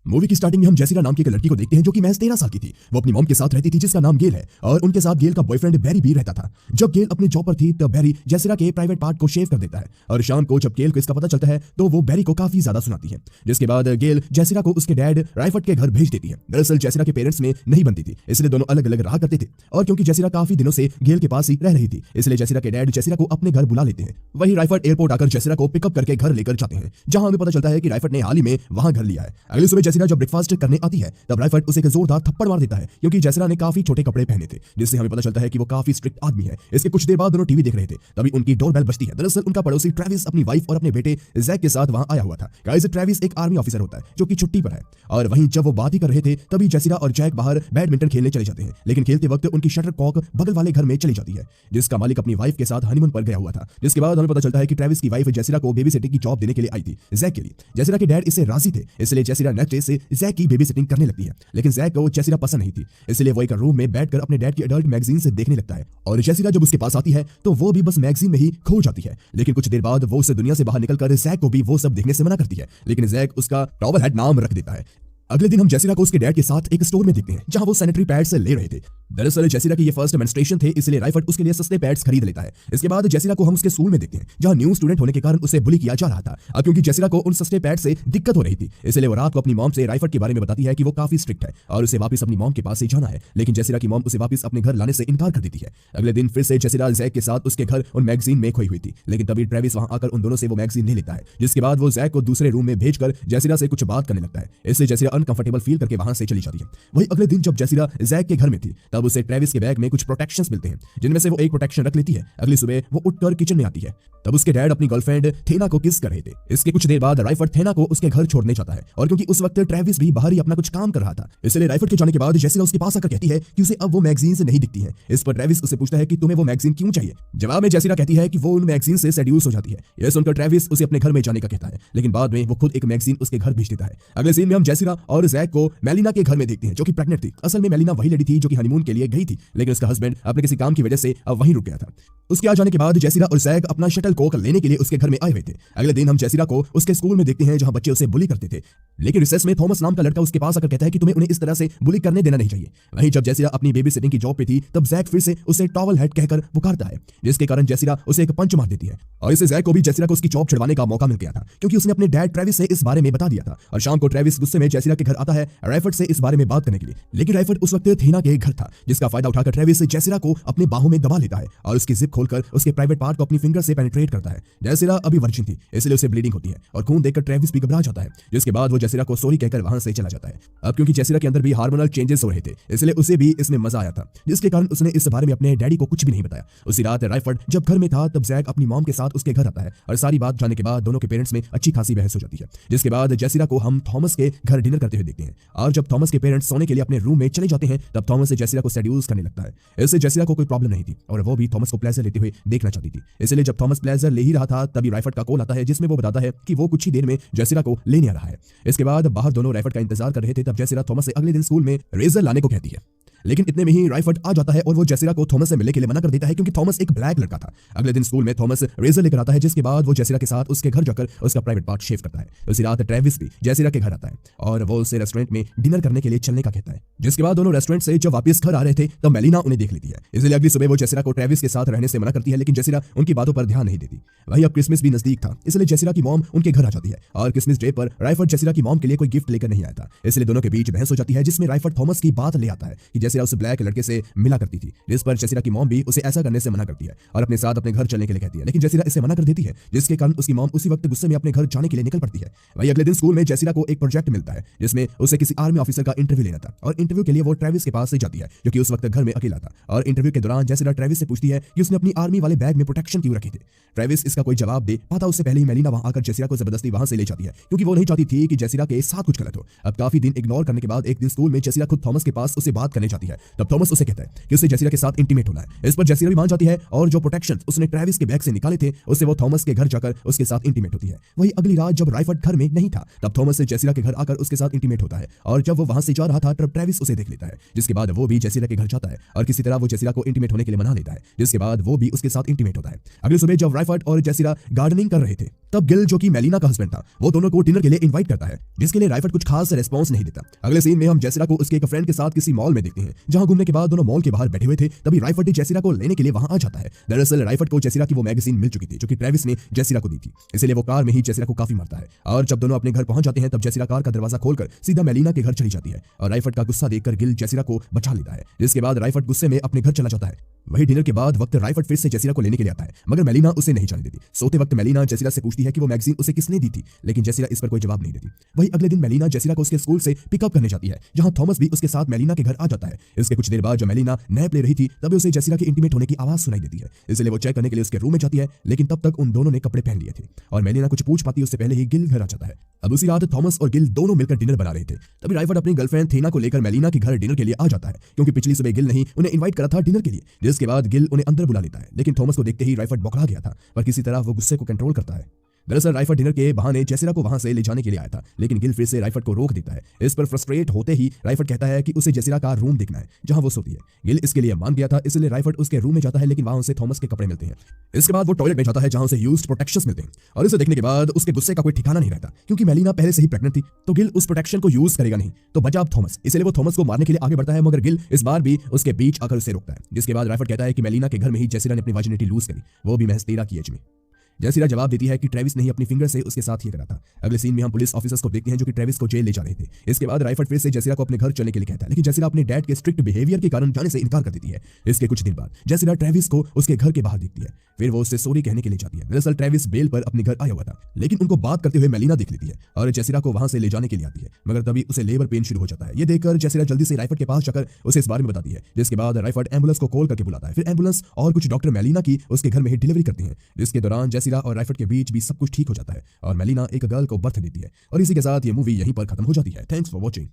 Movie की starting में हम जेसिरा नाम की एक लड़की को देखते हैं जो कि महज 13 साल की थी। वो अपनी मॉम के साथ रहती थी जिसका नाम गेल है और उनके साथ गेल का बॉयफ्रेंड बैरी भी रहता था। जब गेल अपनी जॉब पर थी तब बैरी जेसिरा के प्राइवेट पार्ट को शेव कर देता है और शाम को जब गेल को इसका पता चलता है तो वो बैरी को काफी ज्यादा सुनाती है, जिसके बाद गेल जेसिरा को उसके डैड राइफर्ड के घर भेज देती है। दरअसल जेसिरा के पेरेंट्स में नहीं बनती थी, इसलिए दोनों अलग अलग रहा करते थे और क्योंकि जेसिरा काफी दिनों से गेल के पास ही रह रही थी इसलिए जेसिरा के डैड जेसिरा को अपने घर बुला लेते हैं। वही राइफर्ड एयरपोर्ट आकर जेसिरा को पिकअप करके घर लेकर जाते हैं, जहां हमें पता चलता है कि राइफर्ड ने हाल ही में वहां घर लिया है। अगली सुबह जेसिरा जब ब्रेकफास्ट करने आती है तब राइफर्ड उसे एक जोरदार थप्पड़ मार देता है क्योंकि जेसिरा ने काफी छोटे कपड़े पहने थे, जिससे हमें पता चलता है कि वो काफी स्ट्रिक्ट आदमी है। इसके कुछ देर बाद दोनों टीवी देख रहे थे, तभी उनकी डोरबेल बजती है। दरअसल उनका पड़ोसी ट्रेविस अपनी वाइफ और अपने बेटे जैक के साथ वहां आया हुआ था। गाइस, ट्रेविस एक आर्मी ऑफिसर होता है जो कि छुट्टी पर है और वहीं जब वो बात ही कर रहे थे तभी जेसिरा और जैक बाहर बैडमिंटन खेलने चले जाते हैं, लेकिन खेलते वक्त उनकी शटर कॉक बगल वाले घर में चली जाती है जिसका मालिक अपनी वाइफ के साथ हनीमून पर गया हुआ था। जिसके बाद हमें पता चलता है कि ट्रेविस की वाइफ जेसिरा को बेबी सिटिंग की जॉब देने के लिए आई थी जैक के लिए। जेसिरा के डैड इससे राजी थे, इसलिए जेसिरा नेक्स्ट डे से जैक की बेबी सिटिंग करने लगती है, लेकिन जैक को जेसिरा पसंद नहीं थी, इसलिए वो एक रूम में बैठकर अपने डैड की एडल्ट मैगजीन से देखने लगता है और जेसिरा जब उसके पास आती है तो वो भी बस मैगजीन में ही खो जाती है। लेकिन कुछ देर बाद वो उस दुनिया से बाहर निकलकर जैक को भी वो सब देखने से मना करती है, लेकिन जैक उसका टॉवल हेड नाम रख देता है। अगले दिन हम जेसिरा को उसके डैड के साथ एक स्टोर में देखते हैं जहां वो सैनिटरी पैड्स ले रहे थे। दरअसल जेसिरा की ये फर्स्ट मेंस्ट्रुएशन थे, इसलिए राइफर्ड उसके लिए सस्ते पैड्स खरीद लेता है। इसके बाद जेसिरा को हम उसके स्कूल में देखते हैं जहां न्यू स्टूडेंट होने के कारण उसे बुली किया जा रहा था। अब क्योंकि जेसिरा को उन सस्ते पैड से दिक्कत हो रही थी इसलिए वो रात को अपनी मॉम से राइफर्ड के बारे में बताती है कि वो काफी स्ट्रिक्ट है और उसे वापस अपनी मॉम के पास से जाना है, लेकिन जेसिरा की मॉम उसे वापस अपने घर लाने से इनकार कर देती है। अगले दिन फिर से जेसिरा जैक के साथ उसके घर उन मैगजीन में खोई हुई थी, लेकिन तभी ट्रेविस वहां आकर उन दोनों से वो मैगजीन ले लेता है, जिसके बाद वो जैक को दूसरे रूम में भेजकर जेसिरा से कुछ बात करने लगता है। इससे जेसिरा अनकंफर्टेबल फील करके वहां से चली जाती है। वही अगले दिन जब जेसिरा जैक के घर में थी तब उसे ट्रेविस के बैग में कुछ प्रोटेक्शंस मिलते हैं, जिनमें से वो एक प्रोटेक्शन रख लेती है। अगली सुबह वो उठकर किचन में आती है, तब उसके डैड अपनी गर्लफ्रेंड थेना को किस कर रहे थे। इसके कुछ देर बाद राइफर्ड थेना को उसके घर छोड़ने जाता है और क्योंकि उस वक्त ट्रेविस भी बाहर ही अपना कुछ काम कर रहा था इसलिए राइफर्ड के जाने के बाद जेसिरा उसके पास आकर कहती है कि उसे अब वो मैगजीन से नहीं दिखती है। इस पर ट्रेविस उसे पूछता है कि तुम्हें वो मैगजीन क्यों चाहिए। जवाब में जेसिरा कहती है कि वो उन मैगजीन से सेड्यूस हो जाती है। यह सुनकर ट्रेविस उसे अपने घर में जाने का कहता है, लेकिन बाद में वो खुद एक मैगजीन उसके घर भेज देता है। अगले सीन में हम जेसिरा और जैक को मेलिना के घर में देखते हैं जो कि प्रेग्नेंट थी। असल में मेलिना वही लेडी थी जो कि हनीमून के लिए गई थी, लेकिन उसका हस्बैंड अपने किसी काम की वजह से अब वहीं रुक गया था। उसके आ जाने के बाद जेसिरा और जैक अपना शटल कॉक लेने के लिए उसके घर में आए हुए थे। अगले दिन हम जेसिरा को उसके स्कूल में देखते हैं जहां बच्चे उसे बुली करते थे, लेकिन रिसेस में थॉमस नाम का लड़का उसके पास आकर कहता है कि तुम्हें उन्हें इस तरह से बुली करने देना नहीं चाहिए। वहीं जब जेसिरा अपनी बेबी सिटिंग की जॉब पे थी तब जैक फिर से उसे टॉवल हेड कहकर पुकारता है, जिसके कारण जेसिरा उसे एक पंच मार देती है और इससे जैक को भी जेसिरा को उसकी जॉब छुड़वाने का मौका मिल गया था क्योंकि उसने अपने डैड ट्रेविस से इस बारे में बता दिया था। और शाम को ट्रेविस गुस्से में जेसिरा के घर आता है राइफर्ड से इस बारे में बात करने के लिए, लेकिन राइफर्ड उस वक्त थेना के घर था, जिसका फायदा उठाकर ट्रेविस जेसिरा को अपने बाहों में दबा लेता है और उसकी जिप खोलकर उसके प्राइवेट पार्ट को अपनी फिंगर से पेनिट्रेट करता है। जेसिरा अभी वर्जिन थी इसलिए उसे ब्लीडिंग होती है और खून देखकर ट्रेविस भी घबरा जाता है, जिसके बाद वो जेसिरा को सॉरी कहकर वहां से चला जाता है। अब क्योंकि जेसिरा के अंदर भी हार्मोनल चेंजेस हो रहे थे इसलिए उसे भी इसमें मजा आया था, जिसके कारण उसने इस बारे में अपने डैडी को कुछ भी नहीं बताया। उसी रात राइफर्ड जब घर में था तब जैक अपनी मॉम के साथ उसके घर आता है और सारी बात जानने के बाद दोनों के पेरेंट्स में अच्छी खासी बहस हो जाती है, जिसके बाद जेसिरा को हम थॉमस के घर डिनर करते हुए देखते हैं। और जब थॉमस के पेरेंट्स सोने के लिए अपने रूम में चले जाते हैं तब थॉमस जेसिरा को सेड्यूस करने लगता है। इससे जेसिरा को कोई प्रॉब्लम नहीं थी और वो भी थॉमस को प्लेजर लेते हुए देखना चाहती थी। इसलिए जब थॉमस प्लेजर ले ही रहा था तभी राइफर्ड का कॉल आता है जिसमें वो बताता है कि वो कुछ ही देर में जेसिरा को लेने आ रहा है। इसके बाद बाहर दोनों राइफर्ड का इंतजार कर रहे थे तब जेसिरा थॉमस से अगले दिन स्कूल में रेजर लाने को कहती है, लेकिन इतने में ही राइफर्ड आ जाता है और वो जेसिरा को थॉमस से मिलने के लिए मना कर देता है क्योंकि थॉमस एक ब्लैक लड़का था। अगले दिन स्कूल में थॉमस रेजर लेकर आता है, जिसके बाद वो जेसिरा के साथ उसके घर जाकर उसका प्राइवेट पार्ट शेव करता है। उसी रात ट्रेविस भी जेसिरा के घर आता है और वो उसे रेस्टोरेंट में डिनर करने के लिए चलने का कहता है, जिसके बाद दोनों रेस्टोरेंट से जब वापस घर आ रहे थे तब मेलिना उन्हें देख लेती है। इसलिए अगली सुबह वो जेसिरा को ट्रेविस के साथ रहने से मना करती है, लेकिन जेसिरा उनकी बातों पर ध्यान नहीं देती। वहीं अब क्रिसमस भी नजदीक था इसलिए जेसिरा की मॉम उनके घर आ जाती है और क्रिसमस डे पर राइफर्ड जेसिरा की मॉम के लिए कोई गिफ्ट लेकर नहीं आया था, इसलिए दोनों के बीच बहस हो जाती है, जिसमें राइफर्ड थॉमस की बात ले आता है कि जेसिरा उस ब्लैक लड़के से मिला करती थी, जिस पर जेसिरा की मॉम भी उसे ऐसा करने से मना करती है और अपने साथ अपने घर चलने के लिए कहती है, लेकिन जेसिरा इसे मना कर देती है, जिसके कारण उसकी मॉम उसी वक्त गुस्से में अपने घर जाने के लिए निकल पड़ती है। वही अगले दिन स्कूल में जेसिरा को एक प्रोजेक्ट मिलता है जिसमें उसे किसी आर्मी ऑफिसर का इंटरव्यू लेना था और इंटरव्यू के लिए वो ट्रेविस के पास से जाती है जो कि उस वक्त घर में अकेला था। और इंटरव्यू के दौरान जेसिरा ट्रेविस से पूछती है कि उसने अपनी आर्मी वाले बैग में प्रोटेक्शन क्यों रखे थे। ट्रेविस इसका कोई जवाब दे पाता उससे पहले ही मेलिना वहां आकर जेसिरा को जबरदस्ती वहां से ले जाती है क्योंकि वो नहीं चाहती थी कि जेसिरा के साथ कुछ गलत हो। अब काफी दिन इग्नोर करने के बाद एक दिन स्कूल में जेसिरा खुद थॉमस के पास उसे बात करने जाती है, तब थॉमस उसे कहता है कि उसे जेसिरा के साथ इंटीमेट होना है। इस पर जेसिरा भी मान जाती है और जो प्रोटेक्शन उसने ट्रेविस के बैग से निकाले थे उससे वो थॉमस के घर जाकर उसके साथ इंटीमेट होती है। वही अगली रात जब राइफर्ड घर में नहीं था तब थॉमस से जेसिरा के घर आकर उसके साथ इंटीमेट होता है और जब वो वहां से जा रहा था तब ट्रेविस उसे देख लेता है, जिसके बाद वो भी जेसिरा के घर जाता है और किसी तरह वो जेसिरा को इंटीमेट होने के लिए मना लेता है, जिसके बाद वो भी उसके साथ इंटीमेट होता है। अगली सुबह जब राइफर्ड और जेसिरा गार्डनिंग कर रहे थे तब गिल, जो कि मेलिना का हस्बैंड था, वो दोनों को डिनर के लिए इनवाइट करता है, जिसके लिए राइफर्ड कुछ खास रेस्पॉन्स नहीं देता। अगले सीन में हम जेसिरा को उसके एक फ्रेंड के साथ किसी मॉल में देखते हैं, जहां घूमने के बाद दोनों मॉल के बाहर बैठे हुए थे। तभी राइफर्ड जेसिरा को लेने के लिए वहां आ जाता है। दरअसल राइफर्ड को जेसिरा की वो मैगजीन मिल चुकी थी जो कि ट्रेविस ने जेसिरा को दी थी, इसलिए वो कार में ही जेसिरा को काफी मारता है। और जब दोनों अपने घर पहुंच जाते हैं तब जेसिरा कार का दरवाजा खोलकर सीधा मेलिना के घर चली जाती है और राइफर्ड का गुस्सा देखकर गिल जेसिरा को बचा लेता है, जिसके बाद राइफर्ड गुस्से में अपने घर चला जाता है। वही डिनर के बाद वक्त राइफर्ड फिर से जेसिरा को लेने के लिए आता है, मगर मेलिना उसे नहीं जाने देती। सोते वक्त मेलिना जेसिरा से पूछती है कि वो मैगजीन उसे किसने दी थी, लेकिन जेसिरा इस पर कोई जवाब नहीं देती। वही अगले दिन मेलिना जेसिरा को उसके स्कूल से पिकअप करने जाती है, जहां थॉमस भी उसके साथ मेलिना के घर आ जाता है। इसके कुछ देर बाद जब मेलिना नैप ले रही थी तभी उसे जेसिरा के इंटीमेट होने की आवाज सुनाई देती है, इसलिए वो चेक करने के लिए उसके रूम में जाती है, लेकिन तब तक उन दोनों ने कपड़े पहन लिए थे और मेलिना कुछ पूछ पाती उससे पहले ही गिल घर आ जाता है। अब उसी रात थॉमस और गिल दोनों मिलकर डिनर बना रहे थे। तभी राइफर्ड अपनी गर्लफ्रेंड थीना को लेकर मेलिना के घर डिनर के लिए आ जाता है, क्योंकि पिछली सुबह गिल नहीं उन्हें इनवाइट करा था डिनर के लिए। जिसके बाद गिल उन्हें अंदर बुला लेता है, लेकिन थॉमस को देखते ही राइफर्ड बौखला गया था, पर किसी तरह वो गुस्से को कंट्रोल करता है। दरअसल राइफर्ड डिनर के बहाने जेसिरा को वहां से ले जाने के लिए आया था, लेकिन गिल फिर से राइफर्ड को रोक देता है। इस पर फ्रस्ट्रेट होते ही राइफर्ड कहता है कि उसे जेसिरा का रूम देखना है जहां वो सोती है। गिल इसके लिए मान गया था, इसलिए राइफर्ड उसके रूम में जाता है, लेकिन वहां उसे थॉमस के कपड़े मिलते हैं। इसके बाद वो टॉयलेट में जाता है जहां उसे यूज्ड प्रोटेक्शंस मिलते हैं, और इसे देखने के बाद उसके गुस्से का कोई ठिकाना नहीं रहता, क्योंकि मेलिना पहले से ही प्रेग्नेंट थी, तो गिल उस प्रोटेक्शन को यूज करेगा नहीं, तो बचा अब थॉमस। इसलिए वो थॉमस को मारने के लिए आगे बढ़ता है, मगर गिल इस बार भी उसके बीच आकर उसे रोकता है। जिसके बाद राइफर्ड कहता है कि मेलिना के घर में ही जेसिरा ने अपनी वर्जिनिटी लूज करी, वो भी महज 13 की एज में। जेसिरा जवाब देती है कि ट्रेविस ने ही अपनी फिंगर से उसके साथ ही करा था। अगले सीन में हम पुलिस ऑफिसर्स को देखते हैं जो कि ट्रेविस को जेल ले जा रहे थे। इसके बाद राइफर्ड फिर से जेसिरा को अपने घर चलने के लिए कहता है, लेकिन जेसिरा अपने डैड के स्ट्रिक्ट बिहेवियर के कारण जाने से इनकार कर देती है। इसके कुछ दिन बाद जेसिरा ट्रेविस को उसके घर के बाहर देखती है, फिर वो उससे सॉरी कहने के लिए जाती है। दरअसल ट्रेविस बेल पर अपने घर आया हुआ था, लेकिन उनको बात करते हुए मेलिना देख लेती है और जेसिरा को वहां से ले जाने के लिए आती है, मगर तभी उसे लेबर पेन शुरू हो जाता है। ये देखकर जेसिरा जल्दी से राइफर्ड के पास जाकर उसे इस बारे में बताती है, जिसके बाद राइफर्ड एम्बुलेंस को कॉल करके बुलाता है। फिर एम्बुलेंस और कुछ डॉक्टर मेलिना की उसके घर में ही डिलीवरी करती है, जिसके दौरान जेसिरा और राइफर्ड के बीच भी सब कुछ ठीक हो जाता है और मेलिना एक गर्ल को बर्थ देती है। और इसी के साथ ये मूवी यहीं पर खत्म हो जाती है। Thanks for watching.